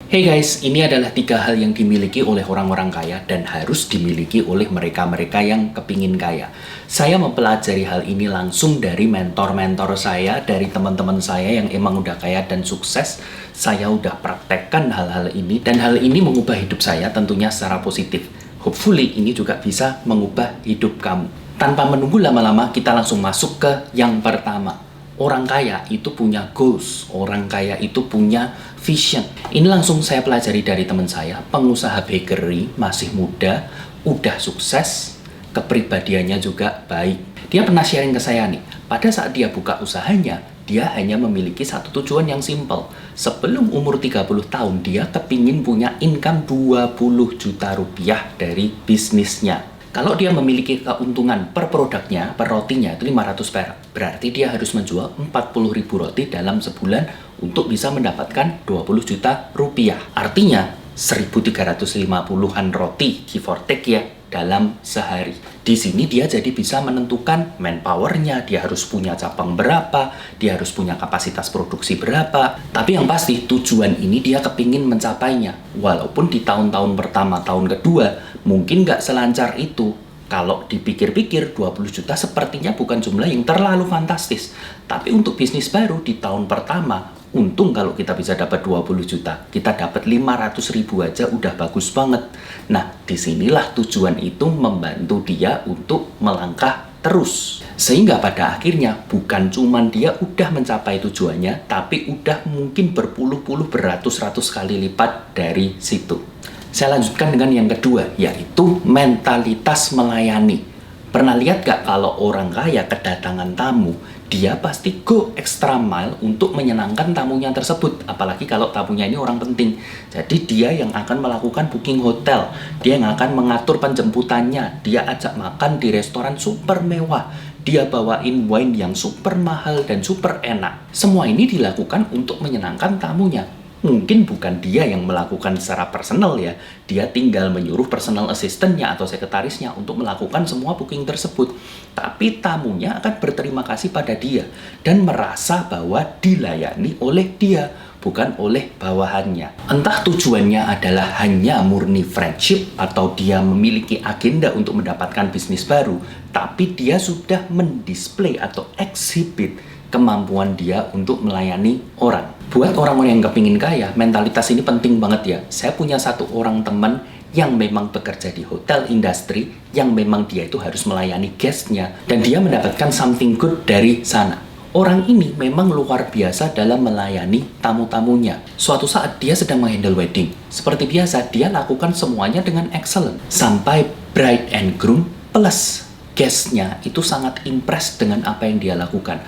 Hey guys, ini adalah 3 hal yang dimiliki oleh orang-orang kaya dan harus dimiliki oleh mereka-mereka yang kepingin kaya. Saya mempelajari hal ini langsung dari mentor-mentor saya, dari teman-teman saya yang emang udah kaya dan sukses. Saya udah praktekkan hal-hal ini dan hal ini mengubah hidup saya tentunya secara positif. Hopefully ini juga bisa mengubah hidup kamu. Tanpa menunggu lama-lama, kita langsung masuk ke yang pertama. Orang kaya itu punya goals, orang kaya itu punya vision. Ini langsung saya pelajari dari teman saya, pengusaha bakery, masih muda, udah sukses, kepribadiannya juga baik. Dia pernah sharing ke saya nih, pada saat dia buka usahanya, dia hanya memiliki satu tujuan yang simple. Sebelum umur 30 tahun, dia kepingin punya income 20 juta rupiah dari bisnisnya. Kalau dia memiliki keuntungan per produknya, per rotinya itu 500 perak. Berarti dia harus menjual 40.000 roti dalam sebulan untuk bisa mendapatkan 20 juta rupiah. Artinya 1.350-an roti, give or take ya, dalam sehari. Di sini dia jadi bisa menentukan manpower-nya, dia harus punya cabang berapa, dia harus punya kapasitas produksi berapa. Tapi yang pasti tujuan ini dia kepingin mencapainya. Walaupun di tahun-tahun pertama, tahun kedua, mungkin nggak selancar itu. Kalau dipikir-pikir 20 juta sepertinya bukan jumlah yang terlalu fantastis. Tapi untuk bisnis baru di tahun pertama, untung kalau kita bisa dapat 20 juta. Kita dapat 500 ribu aja udah bagus banget. Nah, disinilah tujuan itu membantu dia untuk melangkah terus. Sehingga pada akhirnya bukan cuman dia udah mencapai tujuannya, tapi udah mungkin berpuluh-puluh, beratus-ratus kali lipat dari situ. Saya lanjutkan dengan yang kedua, yaitu mentalitas melayani. Pernah lihat gak kalau orang kaya kedatangan tamu, dia pasti go extra mile untuk menyenangkan tamunya tersebut. Apalagi kalau tamunya ini orang penting. Jadi dia yang akan melakukan booking hotel, dia yang akan mengatur penjemputannya, dia ajak makan di restoran super mewah, dia bawain wine yang super mahal dan super enak. Semua ini dilakukan untuk menyenangkan tamunya. Mungkin bukan dia yang melakukan secara personal ya, dia tinggal menyuruh personal assistant-nya atau sekretarisnya untuk melakukan semua booking tersebut. Tapi tamunya akan berterima kasih pada dia dan merasa bahwa dilayani oleh dia, bukan oleh bawahannya. Entah tujuannya adalah hanya murni friendship atau dia memiliki agenda untuk mendapatkan bisnis baru, tapi dia sudah mendisplay atau exhibit kemampuan dia untuk melayani orang. Buat orang-orang yang kepingin kaya, mentalitas ini penting banget ya. Saya punya satu orang teman yang memang bekerja di hotel industri, yang memang dia itu harus melayani guestnya, dan dia mendapatkan something good dari sana. Orang ini memang luar biasa dalam melayani tamu-tamunya. Suatu saat dia sedang menghandle wedding. Seperti biasa, dia lakukan semuanya dengan excellent. Sampai bride and groom plus guestnya itu sangat impressed dengan apa yang dia lakukan.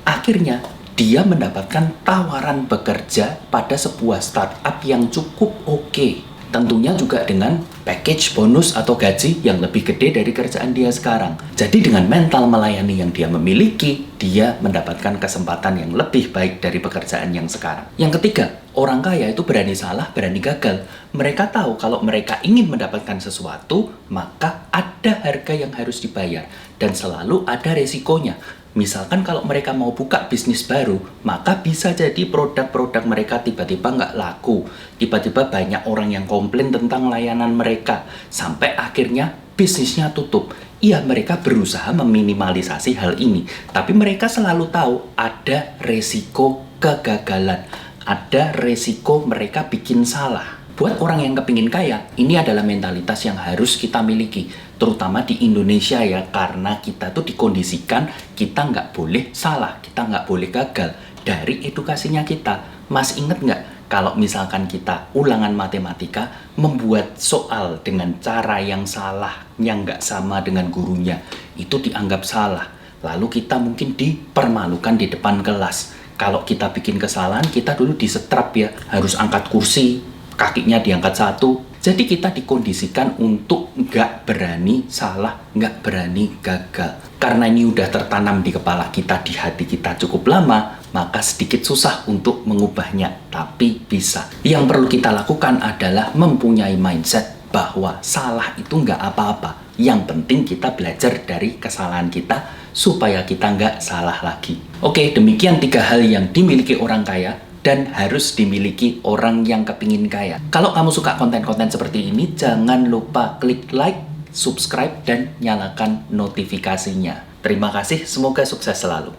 Akhirnya, dia mendapatkan tawaran bekerja pada sebuah startup yang cukup oke. Tentunya juga dengan package bonus atau gaji yang lebih gede dari kerjaan dia sekarang. Jadi dengan mental melayani yang dia memiliki, dia mendapatkan kesempatan yang lebih baik dari pekerjaan yang sekarang. Yang ketiga, orang kaya itu berani salah, berani gagal. Mereka tahu kalau mereka ingin mendapatkan sesuatu, maka ada harga yang harus dibayar. Dan selalu ada resikonya. Misalkan kalau mereka mau buka bisnis baru, maka bisa jadi produk-produk mereka tiba-tiba nggak laku. Tiba-tiba banyak orang yang komplain tentang layanan mereka. Sampai akhirnya bisnisnya tutup. Iya, mereka berusaha meminimalisasi hal ini. Tapi mereka selalu tahu ada resiko kegagalan. Ada resiko mereka bikin salah. Buat orang yang kepingin kaya, ini adalah mentalitas yang harus kita miliki. Terutama di Indonesia ya, karena kita tuh dikondisikan, kita nggak boleh salah, kita nggak boleh gagal. Dari edukasinya kita, Mas inget nggak? Kalau misalkan kita ulangan matematika, membuat soal dengan cara yang salah, yang nggak sama dengan gurunya, itu dianggap salah. Lalu kita mungkin dipermalukan di depan kelas. Kalau kita bikin kesalahan, kita dulu disetrap ya, harus angkat kursi, kakinya diangkat satu. Jadi kita dikondisikan untuk nggak berani salah, nggak berani gagal. Karena ini udah tertanam di kepala kita, di hati kita cukup lama, maka sedikit susah untuk mengubahnya. Tapi bisa. Yang perlu kita lakukan adalah mempunyai mindset bahwa salah itu nggak apa-apa. Yang penting kita belajar dari kesalahan kita supaya kita nggak salah lagi. Oke, demikian 3 hal yang dimiliki orang kaya. dan harus dimiliki orang yang kepingin kaya. Kalau kamu suka konten-konten seperti ini, jangan lupa klik like, subscribe, dan nyalakan notifikasinya. Terima kasih, semoga sukses selalu.